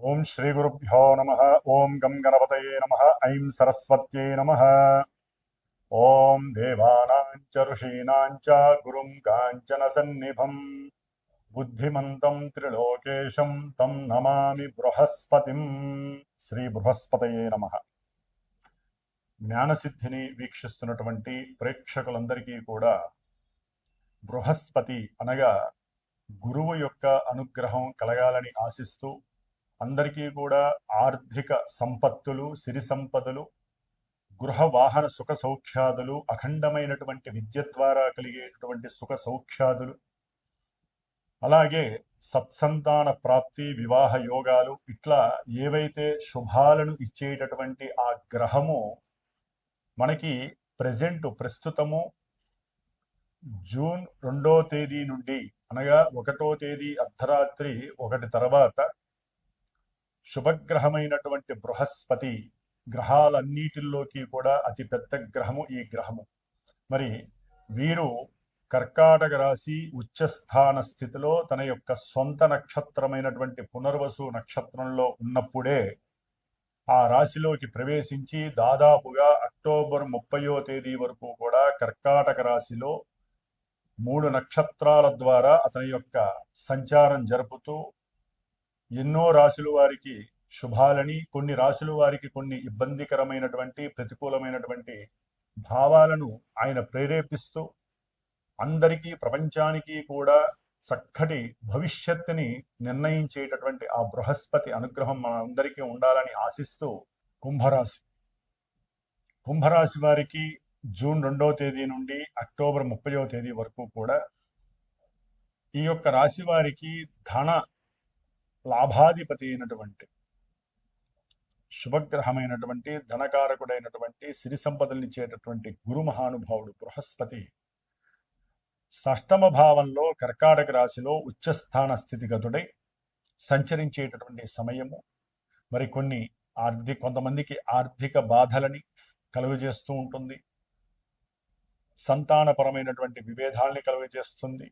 ఓం శ్రీ గురుభ్యో నమః. ఓం గం గణపతయే నమః. ఐం సరస్వత్యై నమః. ఓం దేవానాం చ ఋషీణాం చ గురుం కాంచన సన్నిభం బుద్ధిమంతం త్రిలోకేశం తం నమామి బృహస్పతిం. శ్రీ బృహస్పతయే నమః. జ్ఞానసిద్ధిని వీక్షిస్తున్నటువంటి ప్రేక్షకులందరికీ కూడా బృహస్పతి అనగా గురువు యొక్క అనుగ్రహం కలగాలని ఆశిస్తూ అందరికీ కూడా ఆర్థిక సంపత్తులు, సిరి సంపదలు, గృహ వాహన సుఖ సౌఖ్యాదులు, అఖండమైనటువంటి విద్య ద్వారా కలిగేటటువంటి సుఖ సౌఖ్యాదులు, అలాగే సత్సంతాన ప్రాప్తి, వివాహ యోగాలు, ఇట్లా ఏవైతే శుభాలను ఇచ్చేటటువంటి ఆ గ్రహము మనకి ప్రస్తుతము జూన్ 2వ తేదీ నుండి అనగా 1వ తేదీ అర్ధరాత్రి 1 తర్వాత శుభగ్రహమైనటువంటి బృహస్పతి గ్రహాలన్నిటిల్లోకి కూడా అతి పెద్ద గ్రహము ఈ గ్రహము. మరి వీరు కర్కాటక రాశి ఉచ్చస్థాన స్థితిలో తన యొక్క సొంత నక్షత్రమైనటువంటి పునర్వసు నక్షత్రంలో ఉన్నప్పుడే ఆ రాశిలోకి ప్రవేశించి దాదాపుగా అక్టోబర్ 30వ తేదీ వరకు కూడా కర్కాటక రాశిలో 3 నక్షత్రాల ద్వారా అతని యొక్క సంచారం జరుపుతూ ఎన్నో రాశుల వారికి శుభాలని, కొన్ని రాశుల వారికి కొన్ని ఇబ్బందికరమైనటువంటి ప్రతికూలమైనటువంటి భావాలను ఆయన ప్రేరేపిస్తూ అందరికీ, ప్రపంచానికి కూడా చక్కటి భవిష్యత్తుని నిర్ణయించేటటువంటి ఆ బృహస్పతి అనుగ్రహం మనందరికీ ఉండాలని ఆశిస్తూ కుంభరాశి వారికి జూన్ 2వ తేదీ నుండి అక్టోబర్ 30వ తేదీ వరకు కూడా ఈ యొక్క రాశి వారికి ధన లాభాధిపతి అయినటువంటి శుభగ్రహమైనటువంటి ధనకారకుడైనటువంటి సిరి సంపదలనిచ్చేటటువంటి గురు మహానుభావుడు బృహస్పతి షష్టమ భావంలో కర్కాటక రాశిలో ఉచ్చస్థాన స్థితిగతుడై సంచరించేటటువంటి సమయము. మరి కొంతమందికి ఆర్థిక బాధలని కలుగజేస్తూ ఉంటుంది, సంతానపరమైనటువంటి విభేదాల్ని కలుగజేస్తుంది.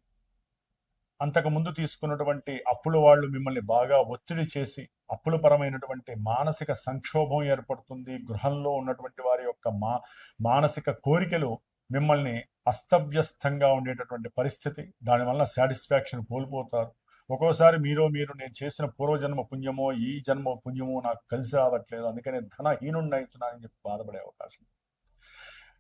అంతకుముందు తీసుకున్నటువంటి అప్పుల వాళ్ళు మిమ్మల్ని బాగా ఒత్తిడి చేసి అప్పుల పరమైనటువంటి మానసిక సంక్షోభం ఏర్పడుతుంది. గృహంలో ఉన్నటువంటి వారి యొక్క మానసిక కోరికలు మిమ్మల్ని అస్తవ్యస్తంగా ఉండేటటువంటి పరిస్థితి. దానివల్ల సాటిస్ఫాక్షన్ కోల్పోతారు. ఒక్కోసారి మీరు నేను చేసిన పూర్వజన్మ పుణ్యమో ఈ జన్మ పుణ్యమో నాకు కలిసి రావట్లేదు, అందుకనే ధనహీనుండి అవుతున్నానని చెప్పి బాధపడే అవకాశం.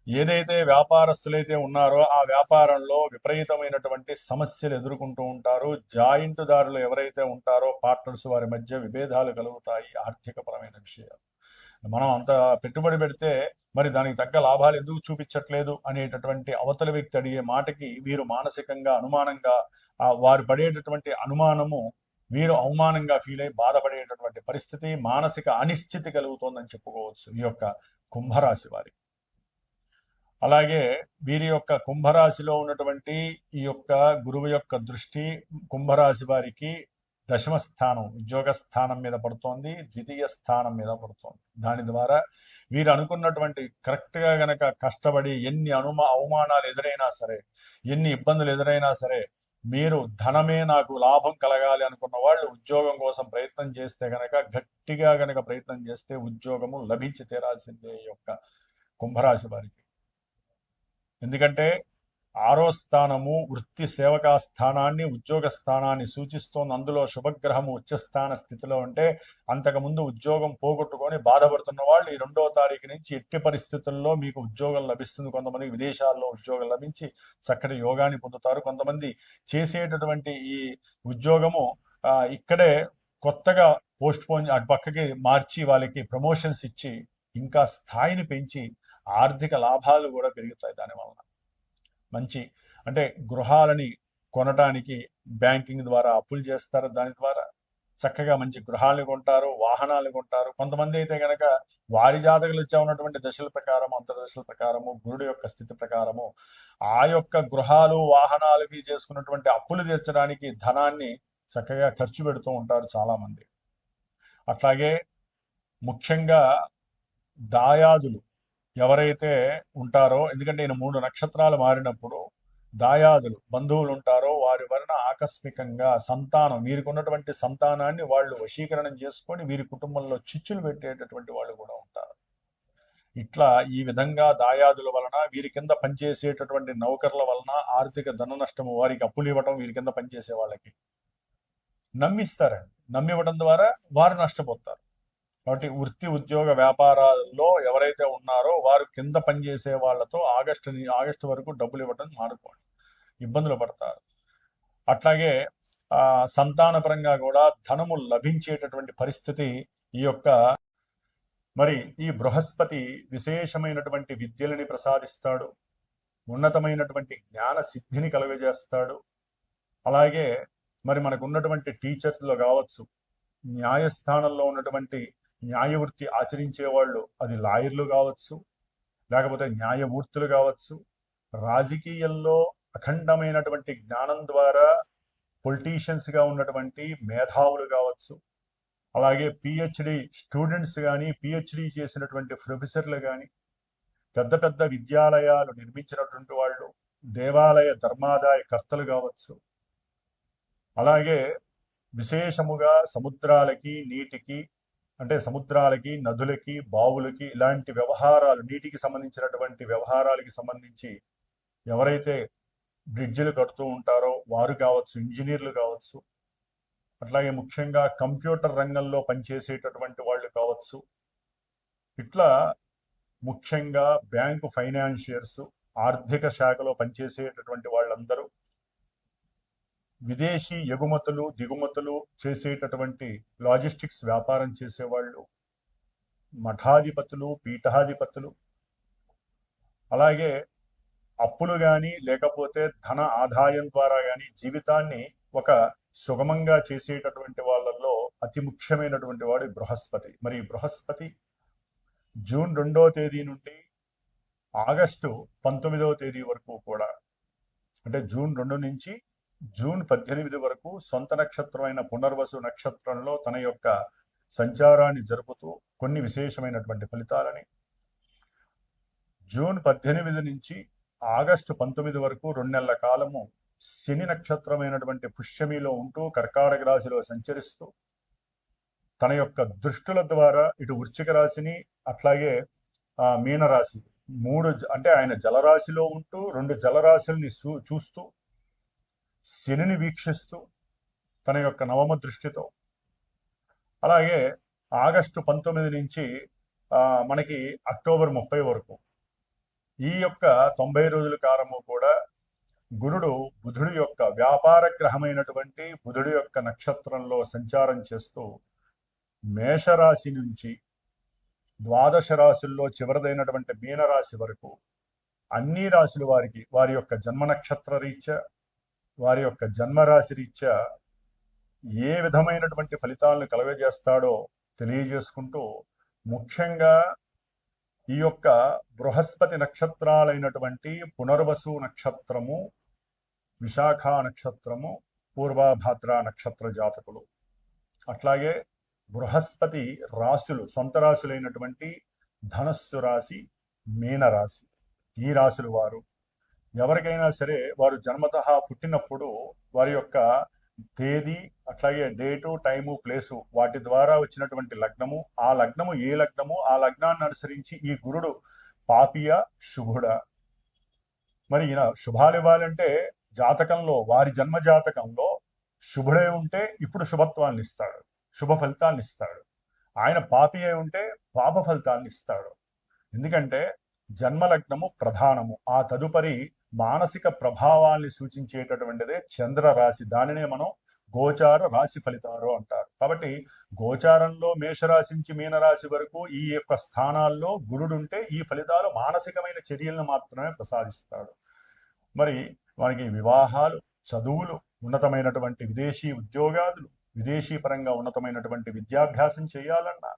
ఏదైతే వ్యాపారస్తులైతే ఉన్నారో ఆ వ్యాపారంలో విపరీతమైనటువంటి సమస్యలు ఎదుర్కొంటూ ఉంటారు. జాయింట్దారులు ఎవరైతే ఉంటారో పార్ట్నర్స్, వారి మధ్య విభేదాలు కలుగుతాయి. ఆర్థికపరమైన విషయాలు మనం అంత పెట్టుబడి పెడితే మరి దానికి తగ్గ లాభాలు ఎందుకు చూపించట్లేదు అనేటటువంటి అవతల వ్యక్తి అడిగే మాటకి వీరు మానసికంగా అనుమానంగా వారు పడేటటువంటి అనుమానము వీరు అవమానంగా ఫీల్ అయి బాధపడేటటువంటి పరిస్థితి, మానసిక అనిశ్చితి కలుగుతోందని చెప్పుకోవచ్చు ఈ యొక్క కుంభరాశి వారికి. అలాగే వీరి యొక్క కుంభరాశిలో ఉన్నటువంటి ఈ యొక్క గురువు యొక్క దృష్టి కుంభరాశి వారికి దశమ స్థానం, ఉద్యోగ స్థానం మీద పడుతోంది, ద్వితీయ స్థానం మీద పడుతోంది. దాని ద్వారా వీరు అనుకున్నటువంటి కరెక్ట్గా గనక కష్టపడి ఎన్ని అవమానాలు ఎదురైనా సరే, ఎన్ని ఇబ్బందులు ఎదురైనా సరే, మీరు ధనమే నాకు లాభం కలగాలి అనుకున్న వాళ్ళు ఉద్యోగం కోసం ప్రయత్నం చేస్తే గనక, గట్టిగా గనక ప్రయత్నం చేస్తే ఉద్యోగము లభించి తీరాల్సిందే ఈ యొక్క కుంభరాశి వారికి. ఎందుకంటే 6వ స్థానము వృత్తి సేవకా స్థానాన్ని, ఉద్యోగ స్థానాన్ని సూచిస్తోంది. అందులో శుభగ్రహము ఉచ్చస్థాన స్థితిలో ఉంటే అంతకుముందు ఉద్యోగం పోగొట్టుకొని బాధపడుతున్న వాళ్ళు ఈ 2వ తారీఖు నుంచి ఎట్టి పరిస్థితుల్లో మీకు ఉద్యోగం లభిస్తుంది. కొంతమంది విదేశాల్లో ఉద్యోగం లభించి చక్కటి యోగాన్ని పొందుతారు. కొంతమంది చేసేటటువంటి ఈ ఉద్యోగము ఇక్కడే కొత్తగా పోస్ట్ పోన్ అటు పక్కకి మార్చి వాళ్ళకి ప్రమోషన్స్ ఇచ్చి ఇంకా స్థాయిని పెంచి ఆర్థిక లాభాలు కూడా పెరుగుతాయి. దానివలన మంచి అంటే గృహాలని కొనటానికి బ్యాంకింగ్ ద్వారా అప్పులు చేస్తారు. దాని ద్వారా చక్కగా మంచి గృహాలను కొంటారు, వాహనాలు కొంటారు. కొంతమంది అయితే కనుక వారి జాతకులు ఇచ్చా ఉన్నటువంటి దశల ప్రకారం, అంతర్దశల ప్రకారము, గురుడు యొక్క స్థితి ప్రకారము ఆ యొక్క గృహాలు వాహనాలకి చేసుకున్నటువంటి అప్పులు తీర్చడానికి ధనాన్ని చక్కగా ఖర్చు పెడుతూ ఉంటారు చాలా మంది. అట్లాగే ముఖ్యంగా దాయాదులు ఎవరైతే ఉంటారో, ఎందుకంటే ఈయన 3 నక్షత్రాలు మారినప్పుడు దాయాదులు బంధువులు ఉంటారో వారి వలన ఆకస్మికంగా సంతానం, వీరికి ఉన్నటువంటి సంతానాన్ని వాళ్ళు వశీకరణం చేసుకొని వీరి కుటుంబంలో చిచ్చులు పెట్టేటటువంటి వాళ్ళు కూడా ఉంటారు. ఇట్లా ఈ విధంగా దాయాదుల వలన, వీరి కింద పనిచేసేటటువంటి నౌకర్ల వలన ఆర్థిక ధన నష్టము, వారికి అప్పులు ఇవ్వటం, వీరి కింద పనిచేసే వాళ్ళకి నమ్మిస్తారండి. నమ్మివ్వడం ద్వారా వారు నష్టపోతారు. కాబట్టి వృత్తి ఉద్యోగ వ్యాపారాల్లో ఎవరైతే ఉన్నారో వారు కింద పనిచేసే వాళ్ళతో ఆగస్టు వరకు డబ్బులు ఇవ్వడం మానుకోండి, ఇబ్బందులు పడతారు. అట్లాగే సంతానపరంగా కూడా ధనము లభించేటటువంటి పరిస్థితి ఈ యొక్క మరి ఈ బృహస్పతి విశేషమైనటువంటి విద్యలని ప్రసాదిస్తాడు, ఉన్నతమైనటువంటి జ్ఞాన సిద్ధిని కలుగజేస్తాడు. అలాగే మరి మనకు ఉన్నటువంటి టీచర్స్లో కావచ్చు, న్యాయస్థానంలో ఉన్నటువంటి న్యాయవృత్తి ఆచరించే వాళ్ళు, అది లాయర్లు కావచ్చు, లేకపోతే న్యాయమూర్తులు కావచ్చు, రాజకీయంలో అఖండమైనటువంటి జ్ఞానం ద్వారా పొలిటీషియన్స్గా ఉన్నటువంటి మేధావులు కావచ్చు, అలాగే పిహెచ్డి స్టూడెంట్స్ కానీ, పిహెచ్డి చేసినటువంటి ప్రొఫెసర్లు కానీ, పెద్ద పెద్ద విద్యాలయాలు నిర్మించినటువంటి వాళ్ళు, దేవాలయ ధర్మాదాయ కర్తలు కావచ్చు, అలాగే విశేషముగా సముద్రాలకి, నీటికి, అంటే సముద్రాలకి, నదులకి, బావులకి, ఇలాంటి వ్యవహారాలు, నీటికి సంబంధించినటువంటి వ్యవహారాలకి సంబంధించి ఎవరైతే బ్రిడ్జిలు కడుతూ ఉంటారో వారు కావచ్చు, ఇంజనీర్లు కావచ్చు, అట్లాగే ముఖ్యంగా కంప్యూటర్ రంగంలో పనిచేసేటటువంటి వాళ్ళు కావచ్చు, ఇట్లా ముఖ్యంగా బ్యాంకు ఫైనాన్షియర్స్, ఆర్థిక శాఖలో పనిచేసేటటువంటి వాళ్ళందరూ, విదేశీ ఎగుమతులు దిగుమతులు చేసేటటువంటి లాజిస్టిక్స్ వ్యాపారం చేసేవాళ్ళు, మఠాధిపతులు, పీఠాధిపతులు, అలాగే అప్పులు కానీ లేకపోతే ధన ఆదాయం ద్వారా కానీ జీవితాన్ని ఒక సుగమంగా చేసేటటువంటి వాళ్ళల్లో అతి ముఖ్యమైనటువంటి వాడు బృహస్పతి. మరి బృహస్పతి జూన్ 2వ తేదీ నుండి ఆగస్టు 19వ తేదీ వరకు కూడా, అంటే జూన్ 2 నుంచి జూన్ 18 వరకు సొంత నక్షత్రమైన పునర్వసు నక్షత్రంలో తన యొక్క సంచారాన్ని జరుపుతూ కొన్ని విశేషమైనటువంటి ఫలితాలని, జూన్ 18 నుంచి ఆగస్టు 19 వరకు 2 నెలల కాలము శని నక్షత్రమైనటువంటి పుష్యమిలో ఉంటూ కర్కాటక రాశిలో సంచరిస్తూ తన యొక్క దృష్టుల ద్వారా ఇటు వృశ్చిక రాశిని అట్లాగే మీనరాశి, అంటే ఆయన జలరాశిలో ఉంటూ 2 జలరాశుల్ని చూస్తూ శనిని వీక్షిస్తూ తన యొక్క నవమ దృష్టితో, అలాగే ఆగస్టు 19 నుంచి మనకి అక్టోబర్ 30 వరకు ఈ యొక్క 90 రోజుల కాలము కూడా గురుడు బుధుడి యొక్క వ్యాపార గ్రహమైనటువంటి బుధుడి యొక్క నక్షత్రంలో సంచారం చేస్తూ మేషరాశి నుంచి ద్వాదశ రాశుల్లో చివరిదైనటువంటి మీనరాశి వరకు అన్ని రాశుల వారికి వారి యొక్క జన్మ నక్షత్ర రీత్యా, వారి యొక్క జన్మరాశి రీత్యా ఏ విధమైనటువంటి ఫలితాలను కలుగజేస్తాడో తెలియజేసుకుంటూ, ముఖ్యంగా ఈ యొక్క బృహస్పతి నక్షత్రాలైనటువంటి పునర్వసు నక్షత్రము, విశాఖ నక్షత్రము, పూర్వభాద్ర నక్షత్ర జాతకులు, అట్లాగే బృహస్పతి రాశులు, సొంత రాశులైనటువంటి ధనస్సు రాశి, మీనరాశి, ఈ రాశులు వారు ఎవరికైనా సరే వారు జన్మతః పుట్టినప్పుడు వారి యొక్క తేదీ, అట్లాగే డేటు, టైము, ప్లేసు, వాటి ద్వారా వచ్చినటువంటి లగ్నము, ఆ లగ్నము ఏ లగ్నము, ఆ లగ్నాన్ని అనుసరించి ఈ గురుడు పాపియా శుభుడా. మరి ఈయన శుభాలు ఇవ్వాలంటే జాతకంలో, వారి జన్మ జాతకంలో శుభుడే ఉంటే ఇప్పుడు శుభత్వాన్ని ఇస్తాడు, శుభ ఫలితాన్ని ఇస్తాడు. ఆయన పాపి అయి ఉంటే పాప ఫలితాన్ని ఇస్తాడు. ఎందుకంటే జన్మలగ్నము ప్రధానము, ఆ తదుపరి మానసిక ప్రభావాల్ని సూచించేటటువంటిదే చంద్ర రాశి. దానినే మనం గోచార రాశి ఫలితాలు అంటారు. కాబట్టి గోచారంలో మేషరాశి నుంచి మీనరాశి వరకు ఈ యొక్క స్థానాల్లో గురుడు ఉంటే ఈ ఫలితాలు మానసికమైన చర్యలను మాత్రమే ప్రసాదిస్తాడు. మరి మనకి వివాహాలు, చదువులు, ఉన్నతమైనటువంటి విదేశీ ఉద్యోగాదులు, విదేశీ పరంగా ఉన్నతమైనటువంటి విద్యాభ్యాసం చేయాలన్నా,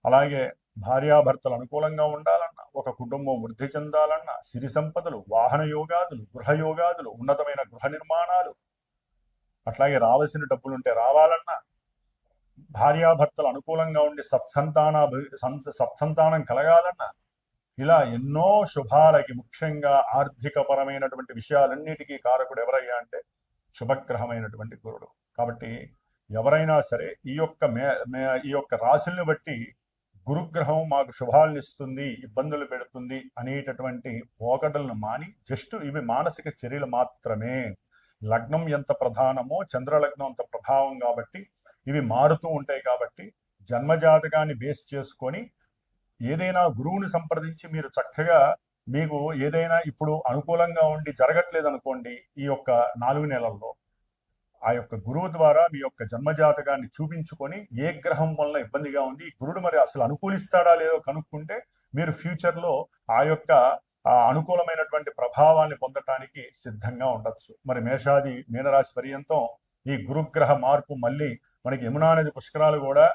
అలాగే భార్యాభర్తలు అనుకూలంగా ఉండాలన్నా, ఒక కుటుంబం వృద్ధి చెందాలన్నా, సిరి సంపదలు, వాహన యోగాదులు, గృహ యోగాదులు, ఉన్నతమైన గృహ నిర్మాణాలు, అట్లాగే రావాల్సిన డబ్బులుంటే రావాలన్నా, భార్యాభర్తలు అనుకూలంగా ఉండి సత్సంతానం కలగాలన్నా, ఇలా ఎన్నో శుభాలకి, ముఖ్యంగా ఆర్థికపరమైనటువంటి విషయాలన్నిటికీ కారకుడు ఎవరయ్యా అంటే శుభగ్రహమైనటువంటి గురుడు. కాబట్టి ఎవరైనా సరే ఈ యొక్క రాశుల్ని బట్టి గురుగ్రహం మాకు శుభాలను ఇస్తుంది, ఇబ్బందులు పెడుతుంది అనేటటువంటి పోకడలను మాని జస్ట్ ఇవి మానసిక చర్యలు మాత్రమే. లగ్నం ఎంత ప్రధానమో చంద్రలగ్నం అంత ప్రభావం కాబట్టి ఇవి మారుతూ ఉంటాయి. కాబట్టి జన్మజాతకాన్ని బేస్ చేసుకొని ఏదైనా గురువుని సంప్రదించి మీరు చక్కగా, మీకు ఏదైనా ఇప్పుడు అనుకూలంగా ఉండి జరగట్లేదు అనుకోండి, ఈ యొక్క 4 నెలల్లో ఆ యొక్క గురువు ద్వారా మీ యొక్క జన్మజాతకాన్ని చూపించుకొని ఏ గ్రహం వల్ల ఇబ్బందిగా ఉంది, గురుడు మరి అసలు అనుకూలిస్తాడా లేదో కనుక్కుంటే మీరు ఫ్యూచర్లో ఆ యొక్క అనుకూలమైనటువంటి ప్రభావాన్ని పొందటానికి సిద్ధంగా ఉండొచ్చు. మరి మీనరాశి పర్యంతం ఈ గురుగ్రహ మార్పు మళ్ళీ మనకి యమునా నది పుష్కరాలు కూడా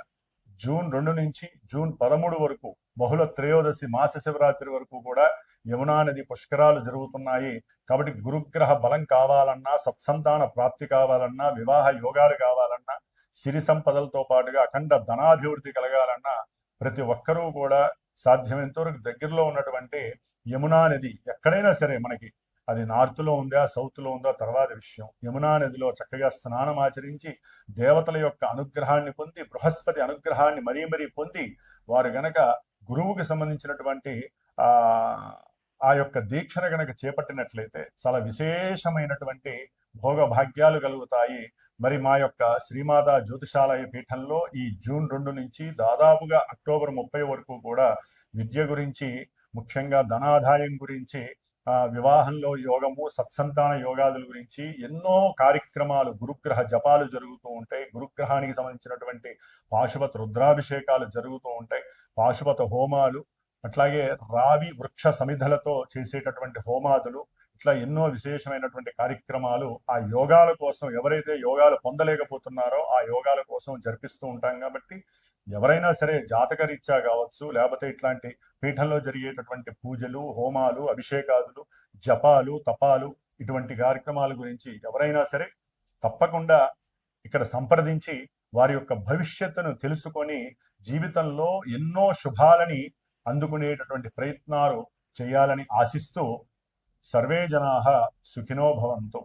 జూన్ 2 నుంచి జూన్ 13 వరకు, బహుళ త్రయోదశి మాస శివరాత్రి వరకు కూడా యమునా నది పుష్కరాలు జరుగుతున్నాయి. కాబట్టి గురుగ్రహ బలం కావాలన్నా, సత్సంతాన ప్రాప్తి కావాలన్నా, వివాహ యోగాలు కావాలన్నా, సిరి సంపదలతో పాటుగా అఖండ ధనాభివృద్ధి కలగాలన్నా ప్రతి ఒక్కరూ కూడా సాధ్యమైనంత వరకు దగ్గరలో ఉన్నటువంటి యమునా నది, ఎక్కడైనా సరే మనకి అది నార్త్లో ఉందా సౌత్లో ఉందా తర్వాత విషయం, యమునా నదిలో చక్కగా స్నానం ఆచరించి దేవతల యొక్క అనుగ్రహాన్ని పొంది, బృహస్పతి అనుగ్రహాన్ని మరీ పొంది, వారు గనక గురువుకి సంబంధించినటువంటి ఆ యొక్క దీక్షను గనక చేపట్టినట్లయితే చాలా విశేషమైనటువంటి భోగభాగ్యాలు కలుగుతాయి. మరి మా యొక్క శ్రీమాత జ్యోతిషాలయ పీఠంలో ఈ జూన్ 2 నుంచి దాదాపుగా అక్టోబర్ 30 వరకు కూడా విద్య గురించి, ముఖ్యంగా ధనాదాయం గురించి, వివాహంలో యోగము, సత్సంతాన యోగాదుల గురించి ఎన్నో కార్యక్రమాలు, గురుగ్రహ జపాలు జరుగుతూ ఉంటాయి. గురుగ్రహానికి సంబంధించినటువంటి పాశుపత రుద్రాభిషేకాలు జరుగుతూ ఉంటాయి, పాశుపత హోమాలు, అట్లాగే రావి వృక్ష సమిధలతో చేసేటటువంటి హోమాదులు, ఇట్లా ఎన్నో విశేషమైనటువంటి కార్యక్రమాలు ఆ యోగాల కోసం, ఎవరైతే యోగాలు పొందలేకపోతున్నారో ఆ యోగాల కోసం జరిపిస్తూ ఉంటాం. కాబట్టి ఎవరైనా సరే జాతకరీత్యా కావచ్చు, లేకపోతే ఇట్లాంటి పీఠంలో జరిగేటటువంటి పూజలు, హోమాలు, అభిషేకాదులు, జపాలు, తపాలు, ఇటువంటి కార్యక్రమాల గురించి ఎవరైనా సరే తప్పకుండా ఇక్కడ సంప్రదించి వారి యొక్క భవిష్యత్తును తెలుసుకొని జీవితంలో ఎన్నో శుభాలని అందుకునేటటువంటి ప్రయత్నాలు చేయాలని ఆశిస్తూ సర్వే జనాః సుఖినో భవంతు.